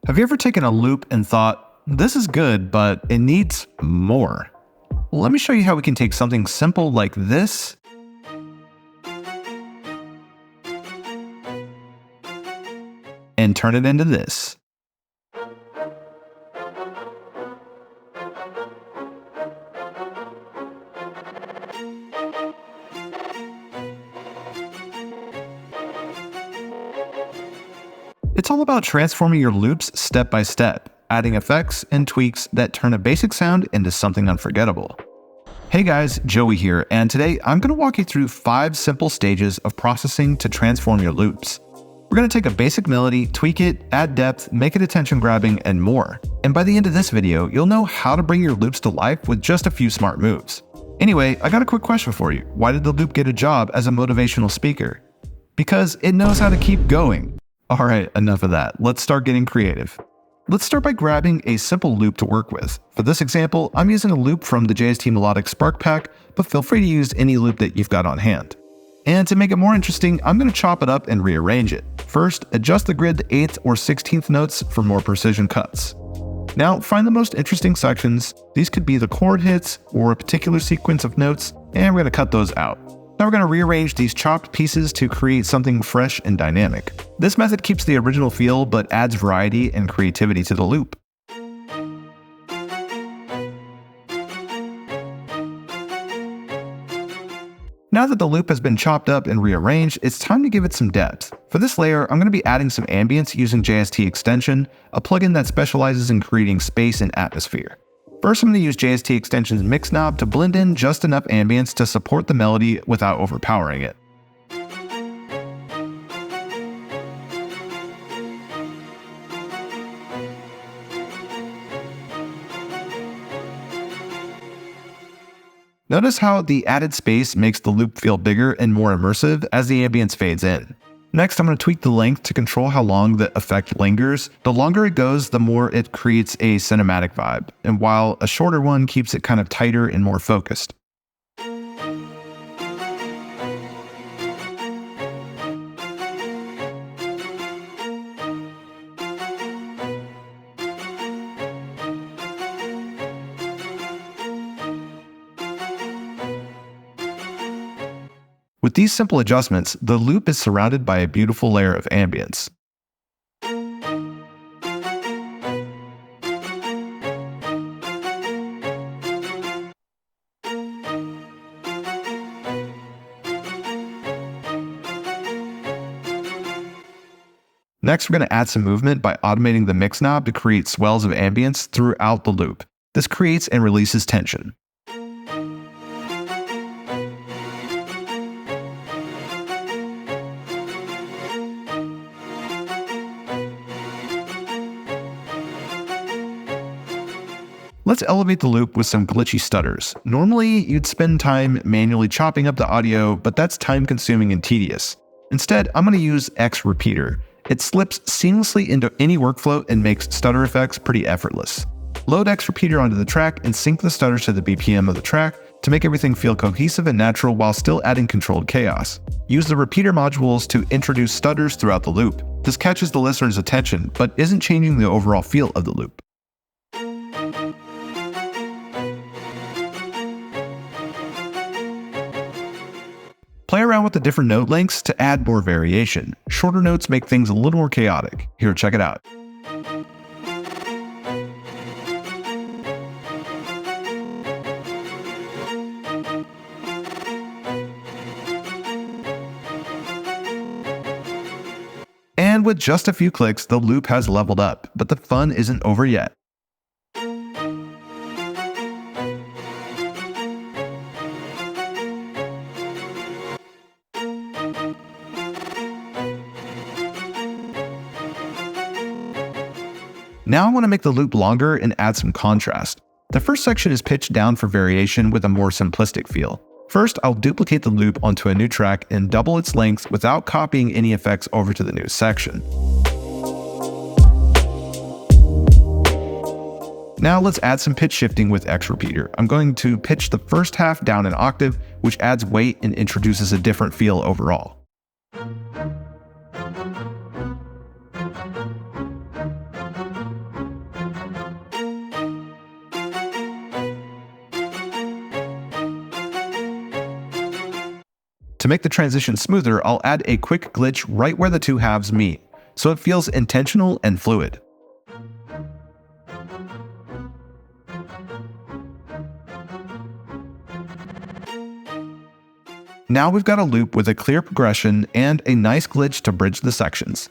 Have you ever taken a loop and thought, this is good, but it needs more? Let me show you how we can take something simple like this and turn it into this. It's all about transforming your loops step by step, adding effects and tweaks that turn a basic sound into something unforgettable. Hey guys, Joey here, and today I'm going to walk you through 5 simple stages of processing to transform your loops. We're going to take a basic melody, tweak it, add depth, make it attention-grabbing, and more. And by the end of this video, you'll know how to bring your loops to life with just a few smart moves. Anyway, I got a quick question for you. Why did the loop get a job as a motivational speaker? Because it knows how to keep going. Alright, enough of that. Let's start getting creative. Let's start by grabbing a simple loop to work with. For this example, I'm using a loop from the JST Melodic Spark Pack, but feel free to use any loop that you've got on hand. And to make it more interesting, I'm going to chop it up and rearrange it. First, adjust the grid to 8th or 16th notes for more precision cuts. Now, find the most interesting sections. These could be the chord hits or a particular sequence of notes, and we're going to cut those out. Now we're going to rearrange these chopped pieces to create something fresh and dynamic. This method keeps the original feel but adds variety and creativity to the loop. Now that the loop has been chopped up and rearranged, it's time to give it some depth. For this layer, I'm going to be adding some ambience using JST Extension, a plugin that specializes in creating space and atmosphere. First, I'm going to use JST Extension's mix knob to blend in just enough ambience to support the melody without overpowering it. Notice how the added space makes the loop feel bigger and more immersive as the ambience fades in. Next, I'm going to tweak the length to control how long the effect lingers. The longer it goes, the more it creates a cinematic vibe, and while a shorter one keeps it kind of tighter and more focused. With these simple adjustments, the loop is surrounded by a beautiful layer of ambience. Next, we're going to add some movement by automating the mix knob to create swells of ambience throughout the loop. This creates and releases tension. Let's elevate the loop with some glitchy stutters. Normally, you'd spend time manually chopping up the audio, but that's time-consuming and tedious. Instead, I'm going to use X Repeater. It slips seamlessly into any workflow and makes stutter effects pretty effortless. Load X Repeater onto the track and sync the stutters to the BPM of the track to make everything feel cohesive and natural while still adding controlled chaos. Use the repeater modules to introduce stutters throughout the loop. This catches the listener's attention, but isn't changing the overall feel of the loop. Play around with the different note lengths to add more variation. Shorter notes make things a little more chaotic. Here, check it out. And with just a few clicks, the loop has leveled up, but the fun isn't over yet. Now I want to make the loop longer and add some contrast. The first section is pitched down for variation with a more simplistic feel. First, I'll duplicate the loop onto a new track and double its length without copying any effects over to the new section. Now let's add some pitch shifting with X Repeater. I'm going to pitch the first half down an octave, which adds weight and introduces a different feel overall. To make the transition smoother, I'll add a quick glitch right where the two halves meet, so it feels intentional and fluid. Now we've got a loop with a clear progression and a nice glitch to bridge the sections.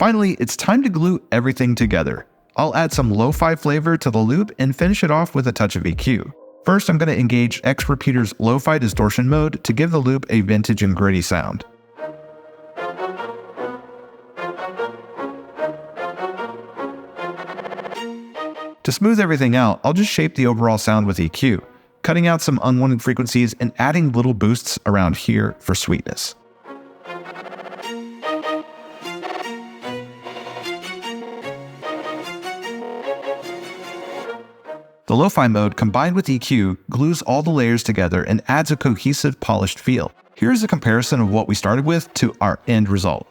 Finally, it's time to glue everything together. I'll add some lo-fi flavor to the loop and finish it off with a touch of EQ. First, I'm going to engage X Repeater's lo-fi distortion mode to give the loop a vintage and gritty sound. To smooth everything out, I'll just shape the overall sound with EQ, cutting out some unwanted frequencies and adding little boosts around here for sweetness. The lo-fi mode combined with EQ glues all the layers together and adds a cohesive, polished feel. Here's a comparison of what we started with to our end result.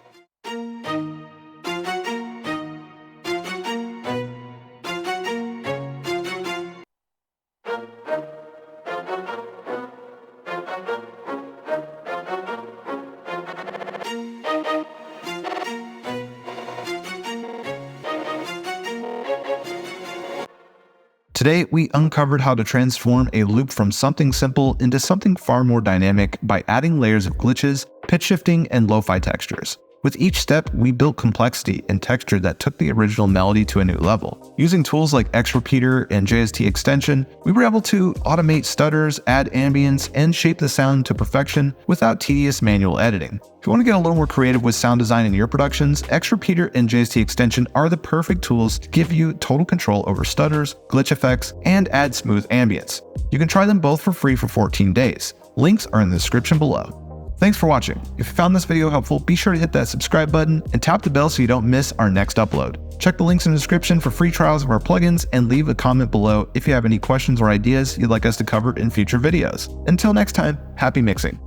Today, we uncovered how to transform a loop from something simple into something far more dynamic by adding layers of glitches, pitch shifting, and lo-fi textures. With each step, we built complexity and texture that took the original melody to a new level. Using tools like X Repeater and JST extension, we were able to automate stutters, add ambience, and shape the sound to perfection without tedious manual editing. If you want to get a little more creative with sound design in your productions, X Repeater and JST extension are the perfect tools to give you total control over stutters, glitch effects, and add smooth ambience. You can try them both for free for 14 days. Links are in the description below. Thanks for watching. If you found this video helpful, be sure to hit that subscribe button and tap the bell so you don't miss our next upload. Check the links in the description for free trials of our plugins and leave a comment below if you have any questions or ideas you'd like us to cover in future videos. Until next time, happy mixing.